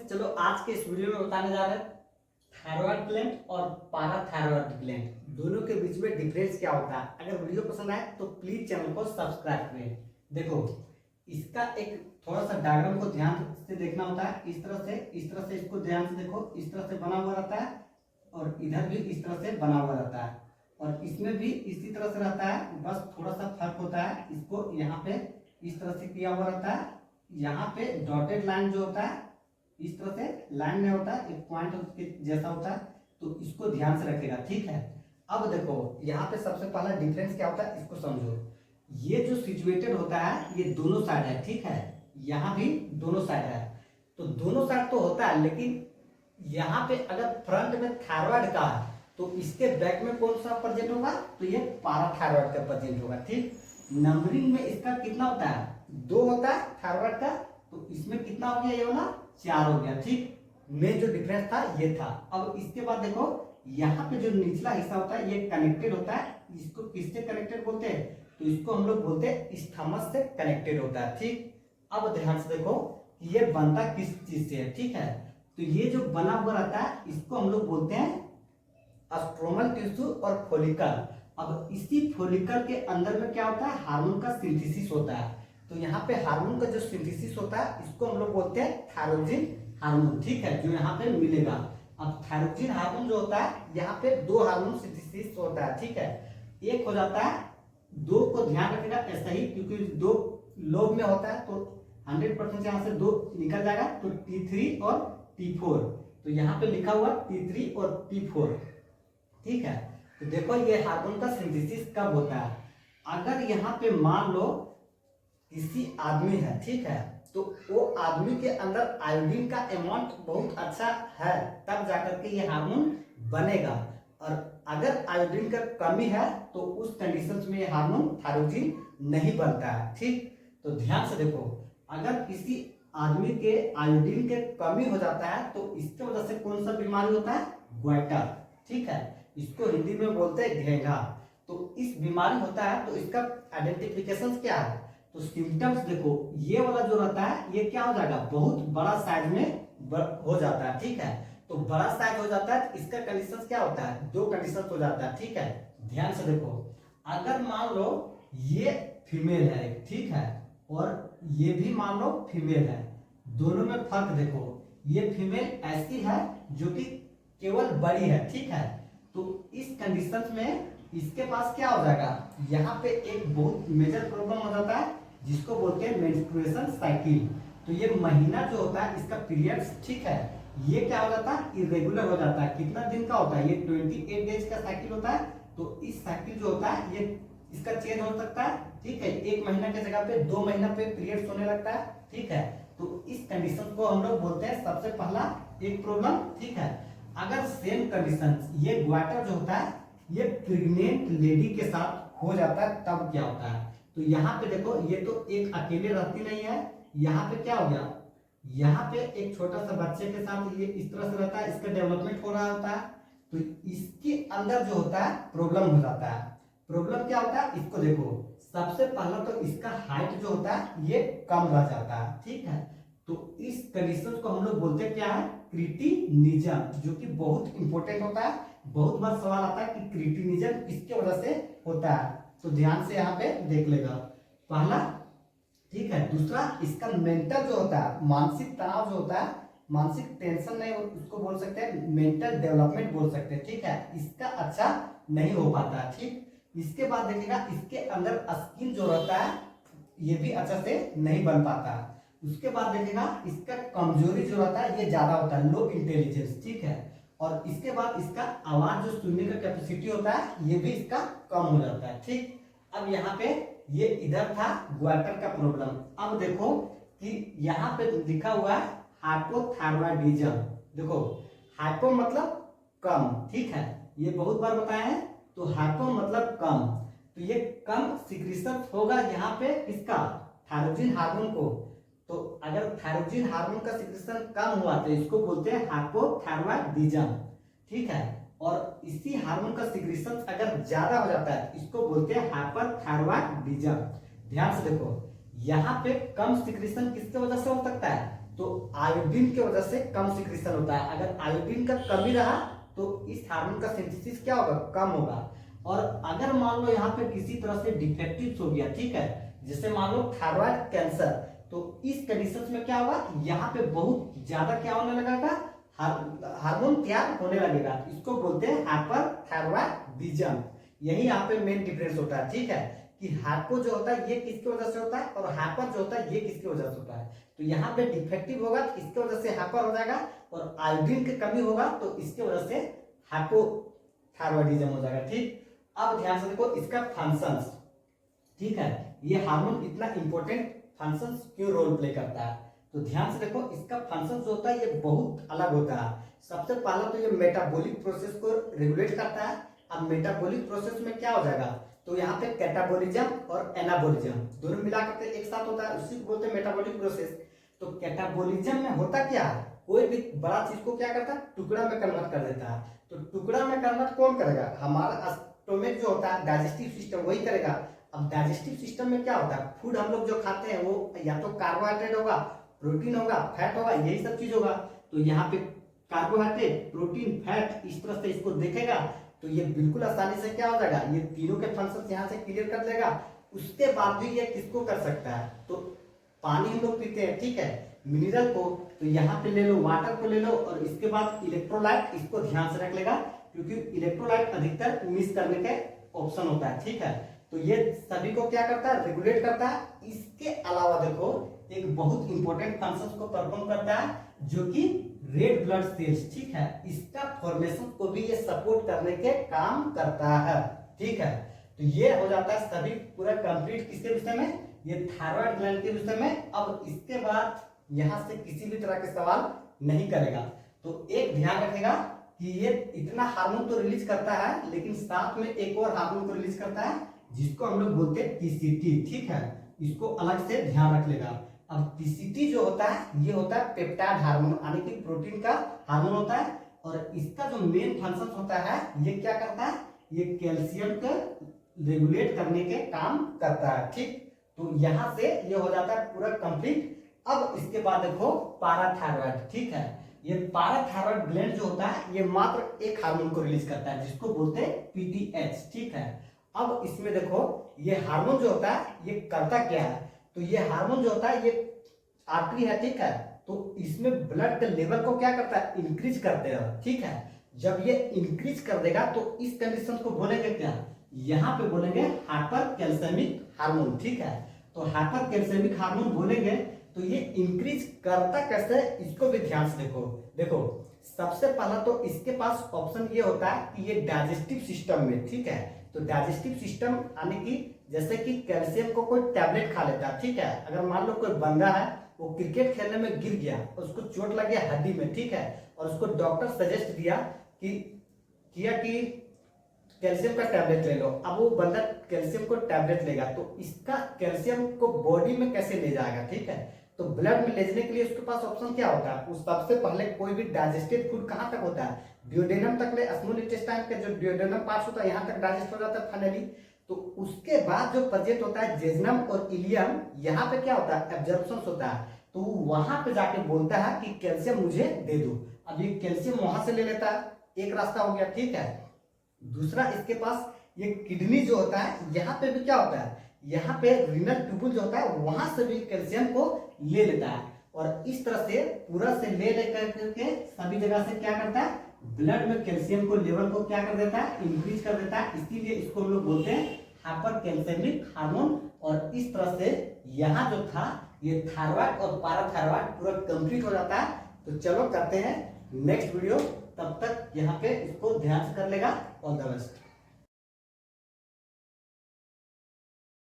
चलो आज के इस वीडियो में बताने जा रहे हैं थायराइड ग्लैंड और पाराथायराइड ग्लैंड दोनों के बीच में डिफरेंस क्या होता है। अगर वीडियो पसंद आए तो प्लीज चैनल को सब्सक्राइब करें। देखो इसका एक थोड़ा सा डायग्राम को ध्यान से देखना होता है। इस तरह से इसको ध्यान से देखो, इस तरह से बना हुआ रहता है और इधर भी इस तरह से बना हुआ रहता है और इसमें भी इसी तरह से रहता है, बस थोड़ा सा फर्क होता है। इसको यहाँ पे इस तरह से किया हुआ रहता है, यहाँ पे डॉटेड लाइन जो होता है इस तरह से लाइन में होता है, एक पॉइंट उसके जैसा होता है, तो इसको ध्यान से रखेगा, ठीक है। अब देखो यहाँ पे सबसे पहला डिफरेंस क्या होता है इसको समझो। ये जो सिचुएटेड होता है ये दोनों साइड है, ठीक है, यहाँ भी दोनों साइड है, तो दोनों साइड तो होता है, लेकिन यहाँ पे अगर फ्रंट में थायराइड का है तो इसके बैक में कौन सा प्रेजेंट होगा, तो ये पाराथायराइड का प्रेजेंट होगा, ठीक। नंबरिंग में इसका कितना होता है, 2 होता है थायराइड का, तो इसमें कितना हो गया, ये वाला 4 हो गया, ठीक। में जो डिफरेंस था ये था। अब इसके बाद देखो यहाँ पे जो निचला हिस्सा होता है ये कनेक्टेड होता है, इसको किससे कनेक्टेड बोलते हैं, तो इसको हम लोग बोलते हैं इस्थमस से कनेक्टेड होता है, ठीक। अब ध्यान से देखो ये बनता किस चीज से है, ठीक है, तो ये जो बना हुआ रहता है इसको हम लोग बोलते हैं स्ट्रोमल टिश्यू और फोलिकल। अब इसी फोलिकल के अंदर में क्या होता है, हार्मोन का सिंथेसिस होता है, तो यहाँ पे हार्मोन का जो सिंथेसिस होता है इसको हम लोग बोलते हैं थायरोक्सिन हार्मोन, ठीक है, जो यहाँ पे मिलेगा। अब थायरोक्सिन हार्मोन जो होता है यहाँ पे 2 हार्मोन सिंथेसिस होता है, ठीक है। एक हो जाता है 2 को ध्यान रखेगा ऐसा ही, क्योंकि 2 लोब में होता है तो 100% यहाँ से 2 निकल जाएगा, तो T3 और T4, तो यहाँ पे लिखा हुआ T3 और T4, ठीक है। तो देखो ये हार्मोन का सिंथेसिस कब होता है, अगर यहाँ पे मान लो किसी आदमी है, ठीक है, तो वो आदमी के अंदर आयोडीन का अमाउंट बहुत अच्छा है तब जाकर के ये हार्मोन बनेगा, और अगर आयोडीन का कमी है तो उस कंडीशंस में ये हार्मोन थायरोक्सिन नहीं बनता है, ठीक। तो ध्यान से देखो अगर किसी आदमी के आयोडीन के कमी हो जाता है तो इसके वजह से कौन सा बीमारी होता है, ग्वाइटर, ठीक है, इसको हिंदी में बोलते हैं घेंघा। तो इस बीमारी होता है तो इसका आइडेंटिफिकेशन क्या है, तो सिम्टम्स देखो ये वाला जो रहता है ये क्या हो जाएगा, बहुत बड़ा साइज में हो जाता है, ठीक है। तो बड़ा साइज हो जाता है, इसका कंडीशन क्या होता है, 2 कंडीशन हो जाता है, ठीक है। ध्यान से देखो अगर मान लो ये फीमेल है, ठीक है, और ये भी मान लो फीमेल है, दोनों में फर्क देखो, ये फीमेल ऐसी है जो कि केवल बड़ी है, ठीक है, तो इस कंडीशन में इसके पास क्या हो जाएगा, यहाँ पे एक बहुत मेजर प्रॉब्लम हो जाता है जिसको बोलते हैं मेंस्ट्रुएशन साइकिल। तो ये महीना जो होता है इसका पीरियड्स, ठीक है, ये क्या हो जाता है, इरेगुलर हो जाता है। कितना दिन का होता है, ये 28 डेज का साइकिल होता है, तो इस साइकिल जो होता है ये इसका चेंज हो सकता है, ठीक है, 1 महीना के जगह पे 2 महीना पे पीरियड्स होने लगता है, ठीक है। तो इस कंडीशन को हम लोग बोलते हैं सबसे पहला एक प्रॉब्लम, ठीक है। अगर सेम कंडीशन ये ग्वाइटर जो होता है ये प्रेग्नेंट लेडी के साथ हो जाता है तब क्या होता है, तो यहाँ पे देखो ये तो एक अकेले रहती नहीं है, यहाँ पे क्या हो गया, यहाँ पे एक छोटा सा बच्चे के साथ ये इस तरह से रहता है, इसका डेवलपमेंट हो रहा होता है, तो इसके अंदर जो होता है प्रॉब्लम हो जाता है। प्रॉब्लम क्या होता है, इसको देखो सबसे पहला तो इसका हाइट जो होता है ये कम रह जाता है, ठीक है, तो इस कंडीशन को हम लोग बोलते हैं क्या है, क्रिटिनिज्म, जो कि बहुत इंपॉर्टेंट होता है। बहुत बार सवाल आता है कि क्रिटिनिज्म किसके वजह से होता है, तो ध्यान से यहाँ पे देख लेगा पहला, ठीक है। दूसरा इसका मेंटल जो होता है, मानसिक तनाव जो होता है, मानसिक टेंशन नहीं, उसको बोल सकते हैं मेंटल डेवलपमेंट बोल सकते हैं, ठीक है, इसका अच्छा नहीं हो पाता है, ठीक। इसके बाद देखिएगा इसके अंदर स्किन जो रहता है ये भी अच्छा से नहीं बन पाता है। उसके बाद देखिएगा इसका कमजोरी जो रहता है ये ज्यादा होता है, लो इंटेलिजेंस, ठीक है, और इसके बाद इसका आवाज जो सुनने का कैपेसिटी होता है ये भी इसका कम हो जाता है, ठीक। अब यहाँ पे ये इधर था ग्वाइटर का प्रॉब्लम। अब देखो कि यहाँ पे लिखा हुआ है हाइपोथायरॉयडिज्म, देखो हाइपो मतलब कम, ठीक है, ये बहुत बार बताया है, तो हाइपो मतलब कम, तो ये कम सिक्रीशन होगा यहाँ पे इसका थायरोक्सिन हार्मोन को, तो अगर थायरोक्सिन हार्मोन का सिक्रीशन कम हुआ तो इसको बोलते हैं हाइपोथायरॉयडिज्म, ठीक है, और इसी हार्मोन का सिक्रीशन अगर ज्यादा हो जाता है इसको बोलते हैं हाइपरथायरॉयडिज्म। ध्यान से देखो यहाँ पे कम सिक्रीशन किसके वजह से हो सकता है, तो आयोडीन की वजह से कम सिक्रीशन होता है। अगर आयोडीन का कमी रहा तो इस हार्मोन का सिंथेसिस क्या होगा, कम होगा। और अगर मान लो यहाँ पे किसी तरह से डिफेक्टिव हो गया, ठीक है, जैसे मान लो थायराइड कैंसर, तो इस कंडीशन में क्या होगा, यहाँ पे बहुत ज्यादा क्या होने लगेगा, हार्मोन तैयार होने लगेगा। इसको बोलते हैं हाइपरथायरॉयडिज्म। यही यहाँ पे मेन डिफरेंस होता है, ठीक है, कि हाइपो जो होता है ये किसकी वजह से होता है और हाइपर जो होता है ये किसकी वजह से होता है। तो यहाँ पे डिफेक्टिव होगा तो इसकी वजह से हाइपर हो जाएगा, और आयोडीन की कमी होगा तो इसकी वजह से हाइपोथायरॉयडिज्म हो जाएगा। ठीक, अब ध्यान से देखो इसका फंक्शंस, ठीक है, ये हार्मोन इतना इंपॉर्टेंट फंक्शंस क्यों रोल प्ले करता है, तो ध्यान से देखो इसका फंक्शन जो होता है ये बहुत अलग होता है। सबसे पहला तो ये मेटाबॉलिक प्रोसेस को रेगुलेट करता है। अब मेटाबॉलिक प्रोसेस में क्या हो जाएगा, तो यहाँ पे कैटाबॉलिज्म और एनाबॉलिज्म दोनों मिलाकर के एक साथ होता है, उसी को बोलते हैं मेटाबॉलिक प्रोसेस। तो कैटाबॉलिज्म में होता क्या है, कोई भी बड़ा चीज को क्या करता है, टुकड़ा में कन्वर्ट कर देता है। तो टुकड़ा में कन्वर्ट कौन करेगा, हमारा स्टोमक जो होता है, डाइजेस्टिव सिस्टम वही करेगा। अब डाइजेस्टिव सिस्टम में क्या होता है, फूड हम लोग जो खाते हैं वो या तो कार्बोहाइड्रेट होगा, प्रोटीन होगा, फैट होगा, यही सब चीज होगा। तो यहाँ पे कार्बोहाइड्रेट, प्रोटीन, फैट इस तरह से इसको देखेगा तो ये बिल्कुल आसानी से क्या हो जाएगा, ये तीनों के फंक्शन यहाँ से क्लियर कर देगा। उसके बाद भी ये किसको कर सकता है, तो पानी हम लोग पीते हैं, ठीक है, मिनरल को, तो यहाँ पे ले लो, वाटर को ले लो, और इसके बाद इलेक्ट्रोलाइट, इसको ध्यान से रख लेगा क्योंकि इलेक्ट्रोलाइट अधिकतर मिस करने के ऑप्शन होता है, ठीक है। तो ये सभी को क्या करता है, रेगुलेट करता है। इसके अलावा देखो एक बहुत इंपॉर्टेंट फंक्शन को परफॉर्म करता है जो कि रेड ब्लड सेल्स, ठीक है, इसका फॉर्मेशन को भी ये सपोर्ट करने के काम करता है, ठीक है। तो ये हो जाता है सभी पूरा कंप्लीट किसके विषय में, ये थायराइड ग्लैंड के विषय में। अब इसके बाद यहां से किसी भी तरह के सवाल नहीं करेगा। तो एक ध्यान रखेगा कि ये इतना हार्मोन तो रिलीज करता है, लेकिन साथ में एक और हार्मोन को रिलीज करता है जिसको हम लोग बोलते हैं टीसीटी, ठीक है, इसको अलग से ध्यान रख लेगा। अब टीसीटी जो होता है ये होता है पेप्टाइड हार्मोन, यानी कि प्रोटीन का हार्मोन होता है, और इसका जो मेन फंक्शन होता है ये क्या करता है, ये कैल्शियम को रेगुलेट करने के काम करता है, ठीक। तो यहां से ये हो जाता है पूरा कंप्लीट। अब इसके बाद देखो पाराथायरॉयड, ठीक है, ये पाराथायरॉयड ग्लैंड जो होता है ये मात्र एक हार्मोन को रिलीज करता है जिसको बोलते हैं पीटीएच, ठीक है। अब इसमें देखो ये हार्मोन जो होता है ये करता क्या है, तो ये हार्मोन जो होता है ये आर्टरी है, ठीक है, तो इसमें ब्लड के लेवल को क्या करता है, इंक्रीज कर देगा, ठीक है। जब ये इंक्रीज कर देगा तो इस कंडीशन को बोलेंगे क्या, यहाँ पे बोलेंगे हाइपर कैल्शियमिक हार्मोन, ठीक है। तो हाइपर कैल्शियमिक हार्मोन बोलेंगे तो ये इंक्रीज करता कैसे, इसको भी ध्यान से देखो। देखो सबसे पहला तो इसके पास ऑप्शन ये होता है कि ये डाइजेस्टिव सिस्टम में, ठीक है, तो डाइजेस्टिव सिस्टम यानी कि जैसे कि कैल्शियम को कोई टैबलेट खा लेता है, ठीक है, अगर मान लो कोई बंदा है वो क्रिकेट खेलने में गिर गया, उसको चोट लग गया हड्डी में, ठीक है, और उसको डॉक्टर सजेस्ट दिया कि कैल्शियम का टैबलेट ले लो। अब वो बंदा कैल्शियम को टैबलेट लेगा तो इसका कैल्शियम को बॉडी में कैसे ले जाएगा, ठीक है, तो ब्लड में ले जाने के लिए उसके पास ऑप्शन क्या होता है, उस सबसे पहले कोई भी डाइजेस्टेड फूड कहाँ तक होता है, ड्यूडेनम तक ले, स्मॉल इंटेस्टाइन का जो ड्यूडेनम पार्ट होता है यहाँ तक डाइजेस्ट हो जाता है फाइनली। तो उसके बाद जो प्रोजेक्ट होता है जेजनम और इलियम, यहाँ पे क्या होता है, एब्जॉर्प्शन होता है, तो वहां पे जाके बोलता है कि कैल्शियम मुझे दे दो। अब ये कैल्शियम वहां से ले लेता है, एक रास्ता हो गया, ठीक है। दूसरा इसके पास ये किडनी जो होता है, यहाँ पे भी क्या होता है, यहाँ पे रीनल ट्यूबुल जो होता है वहां से भी कैल्शियम को ले लेता है, और इस तरह से पूरा से ले लेकर के सभी जगह से क्या करता है, ब्लड में कैल्शियम को लेवल को क्या कर देता है, इंक्रीज कर देता है। इसीलिए इसको हम लोग बोलते हैं हाइपर कैल्शियमिक हार्मोन। और इस तरह से यहाँ जो था ये थायराइड और पाराथायराइड पूरा कंप्लीट हो जाता है। तो चलो करते हैं नेक्स्ट वीडियो, तब तक यहाँ पे इसको ध्यान से कर लेगा। All the best.